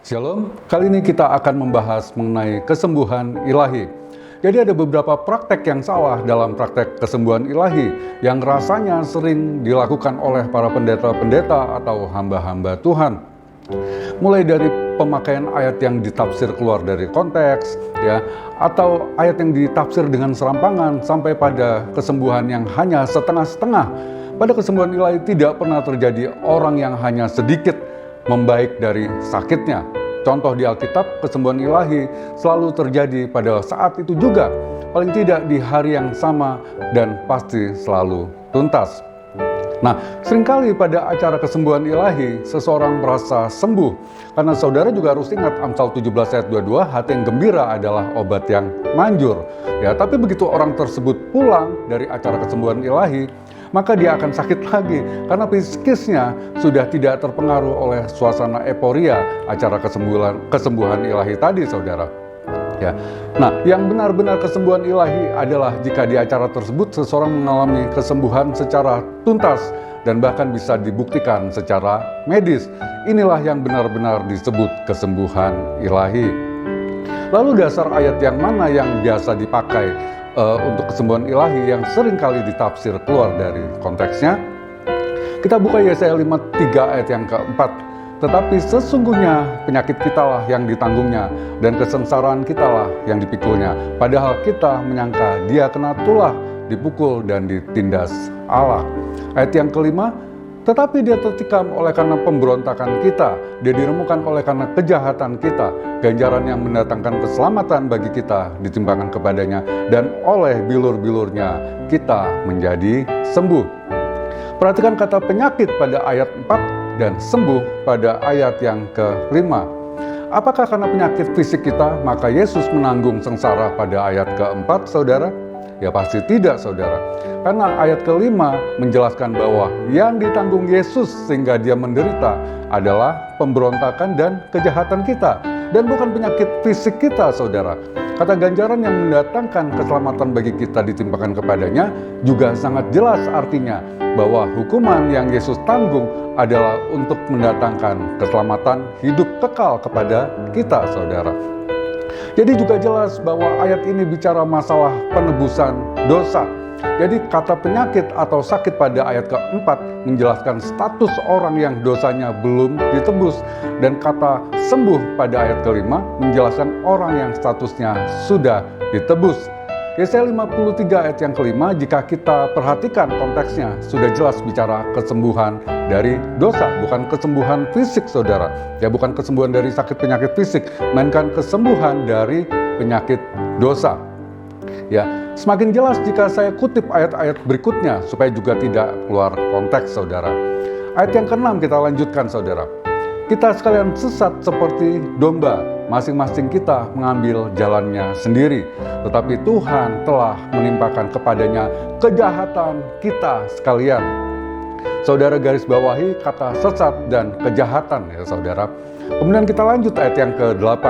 Shalom, kali ini kita akan membahas mengenai kesembuhan ilahi. Jadi ada beberapa praktek yang salah dalam praktek kesembuhan ilahi yang rasanya sering dilakukan oleh para pendeta-pendeta atau hamba-hamba Tuhan. Mulai dari pemakaian ayat yang ditafsir keluar dari konteks, ya, atau ayat yang ditafsir dengan serampangan sampai pada kesembuhan yang hanya setengah-setengah. Pada kesembuhan ilahi tidak pernah terjadi orang yang hanya sedikit membaik dari sakitnya. Contoh di Alkitab, kesembuhan ilahi selalu terjadi pada saat itu juga, paling tidak di hari yang sama dan pasti selalu tuntas. Nah, seringkali pada acara kesembuhan ilahi, seseorang merasa sembuh. Karena saudara juga harus ingat Amsal 17 ayat 22, hati yang gembira adalah obat yang manjur. Ya, tapi begitu orang tersebut pulang dari acara kesembuhan ilahi, maka dia akan sakit lagi karena psikisnya sudah tidak terpengaruh oleh suasana euforia acara kesembuhan ilahi tadi, saudara. Ya. Nah, yang benar-benar kesembuhan ilahi adalah jika di acara tersebut seseorang mengalami kesembuhan secara tuntas dan bahkan bisa dibuktikan secara medis. Inilah yang benar-benar disebut kesembuhan ilahi. Lalu dasar ayat yang mana yang biasa dipakai untuk kesembuhan ilahi yang sering kali ditafsir keluar dari konteksnya? Kita buka Yesaya 53 ayat yang keempat. Tetapi sesungguhnya penyakit kitalah yang ditanggungnya dan kesengsaraan kitalah yang dipikulnya. Padahal kita menyangka dia kena tulah, dipukul dan ditindas Allah. Ayat yang kelima, tetapi dia tertikam oleh karena pemberontakan kita, dia diremukkan oleh karena kejahatan kita, ganjaran yang mendatangkan keselamatan bagi kita ditimbangkan kepadanya, dan oleh bilur-bilurnya kita menjadi sembuh. Perhatikan kata penyakit pada ayat 4 dan sembuh pada ayat yang ke-5. Apakah karena penyakit fisik kita, maka Yesus menanggung sengsara pada ayat ke-4, saudara? Ya pasti tidak, saudara. Karena ayat ke-5 menjelaskan bahwa yang ditanggung Yesus sehingga dia menderita adalah pemberontakan dan kejahatan kita, dan bukan penyakit fisik kita, saudara. Kata ganjaran yang mendatangkan keselamatan bagi kita ditimpakan kepadanya juga sangat jelas artinya bahwa hukuman yang Yesus tanggung adalah untuk mendatangkan keselamatan hidup kekal kepada kita, saudara. Jadi juga jelas bahwa ayat ini bicara masalah penebusan dosa. Jadi kata penyakit atau sakit pada ayat keempat menjelaskan status orang yang dosanya belum ditebus. Dan kata sembuh pada ayat kelima menjelaskan orang yang statusnya sudah ditebus. Yesaya 53 ayat yang kelima, jika kita perhatikan konteksnya, sudah jelas bicara kesembuhan dari dosa, bukan kesembuhan fisik, saudara. Ya, bukan kesembuhan dari sakit penyakit fisik, melainkan kesembuhan dari penyakit dosa. Ya, semakin jelas jika saya kutip ayat-ayat berikutnya, supaya juga tidak keluar konteks, saudara. Ayat yang ke-6 kita lanjutkan, saudara. Kita sekalian sesat seperti domba, masing-masing kita mengambil jalannya sendiri. Tetapi Tuhan telah menimpakan kepadanya kejahatan kita sekalian. Saudara garis bawahi kata sesat dan kejahatan, ya saudara. Kemudian kita lanjut ayat yang ke-8.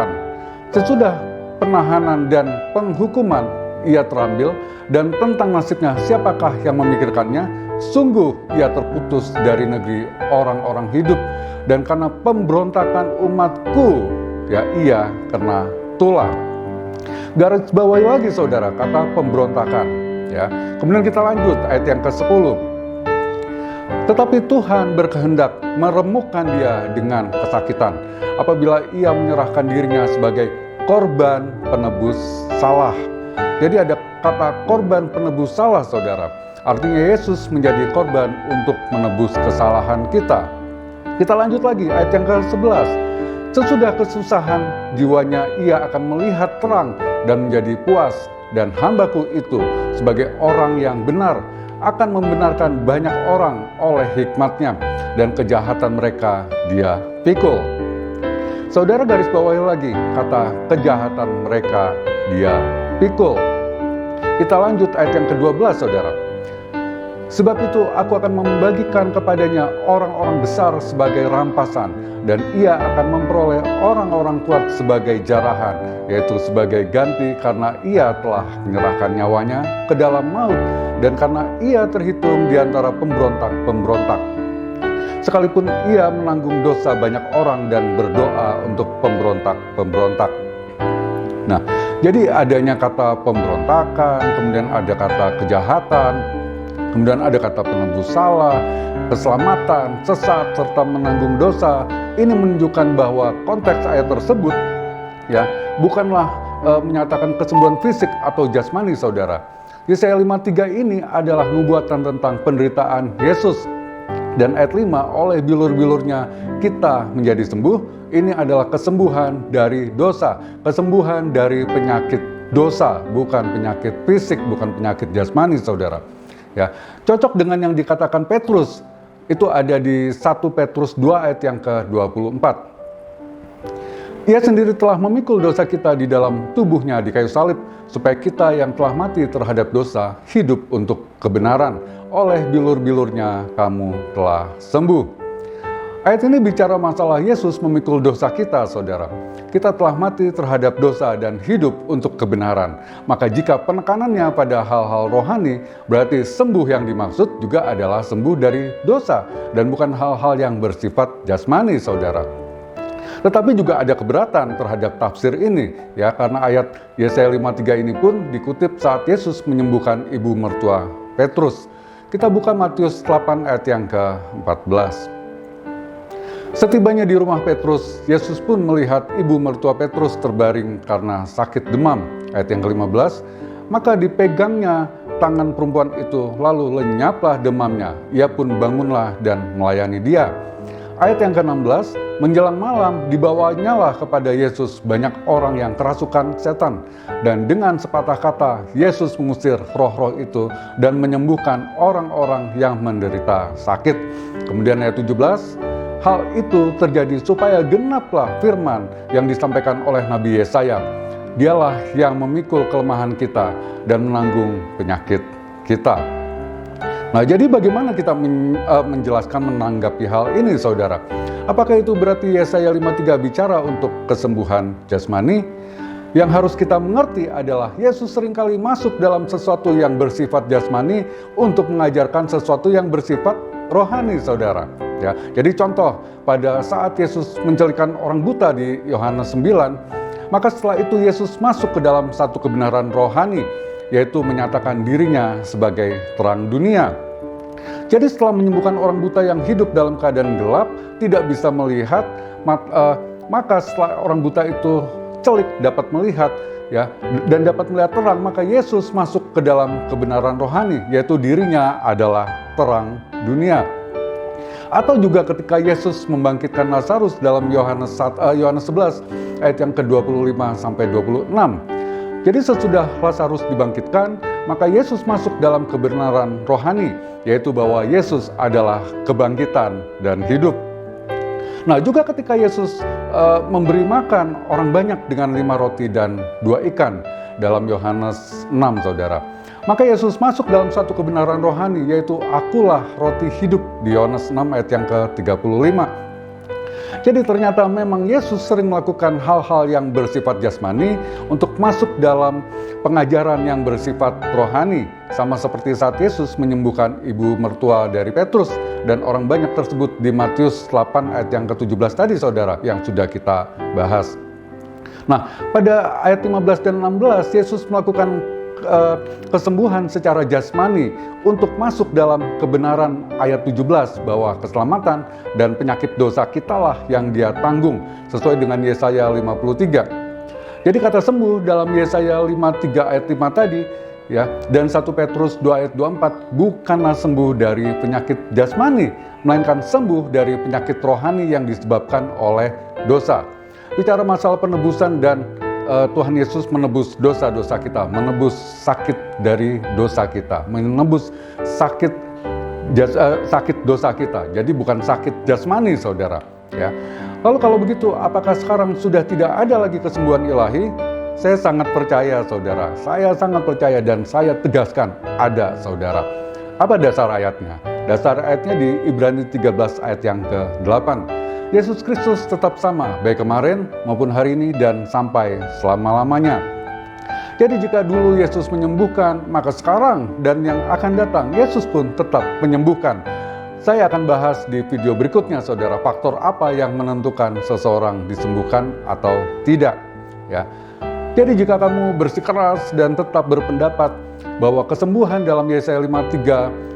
Sesudah penahanan dan penghukuman ia terambil, dan tentang nasibnya siapakah yang memikirkannya? Sungguh ia terputus dari negeri orang-orang hidup, dan karena pemberontakan umatku, ya ia kena tulah. Garis bawahi lagi, saudara, kata pemberontakan. Ya, kemudian kita lanjut ayat yang ke-10. Tetapi Tuhan berkehendak meremukkan dia dengan kesakitan apabila ia menyerahkan dirinya sebagai korban penebus salah. Jadi ada kata korban penebus salah, saudara. Artinya Yesus menjadi korban untuk menebus kesalahan kita. Kita lanjut lagi ayat yang ke-11. Sesudah kesusahan jiwanya ia akan melihat terang dan menjadi puas, dan hambaku itu sebagai orang yang benar akan membenarkan banyak orang oleh hikmatnya, dan kejahatan mereka dia pikul. Saudara garis bawahi lagi kata kejahatan mereka dia pikul. Kita lanjut ayat yang ke-12, saudara. Sebab itu aku akan membagikan kepadanya orang-orang besar sebagai rampasan, dan ia akan memperoleh orang-orang kuat sebagai jarahan, yaitu sebagai ganti karena ia telah menyerahkan nyawanya ke dalam maut, dan karena ia terhitung di antara pemberontak-pemberontak. Sekalipun ia menanggung dosa banyak orang dan berdoa untuk pemberontak-pemberontak. Nah, jadi adanya kata pemberontakan, kemudian ada kata kejahatan, kemudian ada kata penebus salah, keselamatan, sesat, serta menanggung dosa. Ini menunjukkan bahwa konteks ayat tersebut ya bukanlah menyatakan kesembuhan fisik atau jasmani, saudara. Yesaya 53 ini adalah nubuatan tentang penderitaan Yesus. Dan ayat 5, oleh bilur-bilurnya kita menjadi sembuh. Ini adalah kesembuhan dari dosa, kesembuhan dari penyakit dosa, bukan penyakit fisik, bukan penyakit jasmani, saudara. Ya, cocok dengan yang dikatakan Petrus, itu ada di 1 Petrus 2 ayat yang ke-24. Ia sendiri telah memikul dosa kita di dalam tubuhnya di kayu salib, supaya kita yang telah mati terhadap dosa, hidup untuk kebenaran. Oleh bilur-bilurnya kamu telah sembuh. Ayat ini bicara masalah Yesus memikul dosa kita, saudara. Kita telah mati terhadap dosa dan hidup untuk kebenaran. Maka jika penekanannya pada hal-hal rohani, berarti sembuh yang dimaksud juga adalah sembuh dari dosa dan bukan hal-hal yang bersifat jasmani, saudara. Tetapi juga ada keberatan terhadap tafsir ini, ya, karena ayat Yesaya 53 ini pun dikutip saat Yesus menyembuhkan ibu mertua Petrus. Kita buka Matius 8 ayat yang ke-14. Setibanya di rumah Petrus, Yesus pun melihat ibu mertua Petrus terbaring karena sakit demam. Ayat yang ke-15, maka dipegangnya tangan perempuan itu, lalu lenyaplah demamnya. Ia pun bangunlah dan melayani dia. Ayat yang ke-16, menjelang malam dibawanyalah kepada Yesus banyak orang yang kerasukan setan. Dan dengan sepatah kata, Yesus mengusir roh-roh itu dan menyembuhkan orang-orang yang menderita sakit. Kemudian ayat 17, hal itu terjadi supaya genaplah firman yang disampaikan oleh Nabi Yesaya. Dialah yang memikul kelemahan kita dan menanggung penyakit kita. Nah, jadi bagaimana kita menjelaskan menanggapi hal ini, saudara? Apakah itu berarti Yesaya 53 bicara untuk kesembuhan jasmani? Yang harus kita mengerti adalah Yesus seringkali masuk dalam sesuatu yang bersifat jasmani untuk mengajarkan sesuatu yang bersifat rohani, saudara. Ya, jadi contoh, pada saat Yesus mencelikakan orang buta di Yohanes 9, maka setelah itu Yesus masuk ke dalam satu kebenaran rohani, yaitu menyatakan dirinya sebagai terang dunia. Jadi setelah menyembuhkan orang buta yang hidup dalam keadaan gelap, tidak bisa melihat, maka setelah orang buta itu celik dapat melihat, ya, dan dapat melihat terang, maka Yesus masuk ke dalam kebenaran rohani, yaitu dirinya adalah terang dunia. Atau juga ketika Yesus membangkitkan Lazarus dalam Yohanes 11 ayat yang ke-25 sampai 26. Jadi sesudah Lazarus dibangkitkan, maka Yesus masuk dalam kebenaran rohani, yaitu bahwa Yesus adalah kebangkitan dan hidup. Nah, juga ketika Yesus memberi makan orang banyak dengan 5 roti dan 2 ikan dalam Yohanes 6, saudara. Maka Yesus masuk dalam satu kebenaran rohani, yaitu akulah roti hidup di Yohanes 6 ayat yang ke-35. Jadi ternyata memang Yesus sering melakukan hal-hal yang bersifat jasmani untuk masuk dalam pengajaran yang bersifat rohani. Sama seperti saat Yesus menyembuhkan ibu mertua dari Petrus dan orang banyak tersebut di Matius 8 ayat yang ke-17 tadi, saudara, yang sudah kita bahas. Nah, pada ayat 15 dan 16, Yesus melakukan kesembuhan secara jasmani untuk masuk dalam kebenaran ayat 17 bahwa keselamatan dan penyakit dosa kitalah yang dia tanggung sesuai dengan Yesaya 53. Jadi kata sembuh dalam Yesaya 53 ayat 5 tadi, ya, dan 1 Petrus 2 ayat 24 bukanlah sembuh dari penyakit jasmani, melainkan sembuh dari penyakit rohani yang disebabkan oleh dosa. Bicara masalah penebusan dan Tuhan Yesus menebus dosa-dosa kita, menebus sakit dari dosa kita, menebus sakit dosa kita. Jadi bukan sakit jasmani, saudara. Ya, Lalu kalau begitu, apakah sekarang sudah tidak ada lagi kesembuhan ilahi? Saya sangat percaya, saudara. Saya sangat percaya dan saya tegaskan ada, saudara. Apa dasar ayatnya? Dasar ayatnya di Ibrani 13 ayat yang ke-8. Yesus Kristus tetap sama, baik kemarin maupun hari ini dan sampai selama-lamanya. Jadi jika dulu Yesus menyembuhkan, maka sekarang dan yang akan datang, Yesus pun tetap menyembuhkan. Saya akan bahas di video berikutnya, saudara, faktor apa yang menentukan seseorang disembuhkan atau tidak. Ya. Jadi jika kamu bersikeras dan tetap berpendapat bahwa kesembuhan dalam Yesaya 53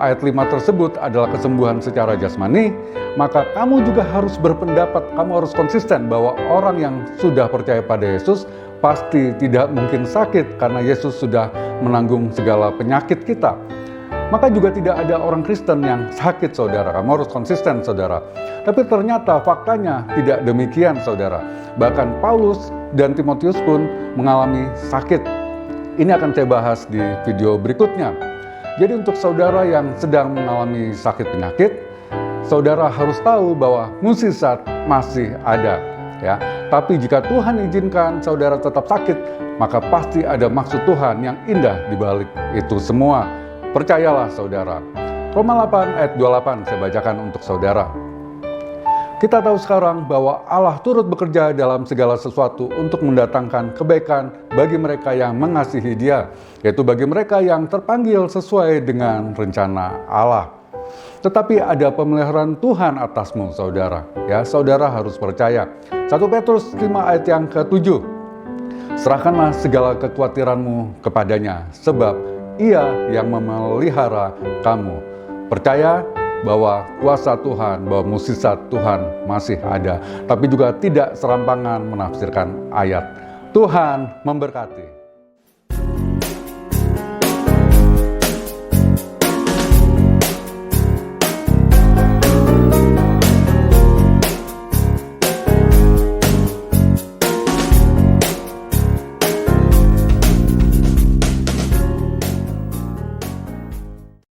ayat 5 tersebut adalah kesembuhan secara jasmani, maka kamu juga harus berpendapat, kamu harus konsisten bahwa orang yang sudah percaya pada Yesus pasti tidak mungkin sakit karena Yesus sudah menanggung segala penyakit kita. Maka juga tidak ada orang Kristen yang sakit, saudara. Kamu harus konsisten, saudara. Tapi ternyata faktanya tidak demikian, saudara. Bahkan Paulus dan Timotius pun mengalami sakit. Ini akan saya bahas di video berikutnya. Jadi untuk saudara yang sedang mengalami sakit penyakit, saudara harus tahu bahwa mukjizat masih ada. Ya, tapi jika Tuhan izinkan saudara tetap sakit, maka pasti ada maksud Tuhan yang indah di balik itu semua. Percayalah, saudara. Roma 8 ayat 28 saya bacakan untuk saudara. Kita tahu sekarang bahwa Allah turut bekerja dalam segala sesuatu untuk mendatangkan kebaikan bagi mereka yang mengasihi Dia, yaitu bagi mereka yang terpanggil sesuai dengan rencana Allah. Tetapi ada pemeliharaan Tuhan atasmu, saudara. Ya, saudara harus percaya. 1 Petrus 5 ayat yang ke-7. Serahkanlah segala kekhawatiranmu kepadanya, sebab Ia yang memelihara kamu. Percaya bahwa kuasa Tuhan, bahwa mukjizat Tuhan masih ada. Tapi juga tidak serampangan menafsirkan ayat. Tuhan memberkati.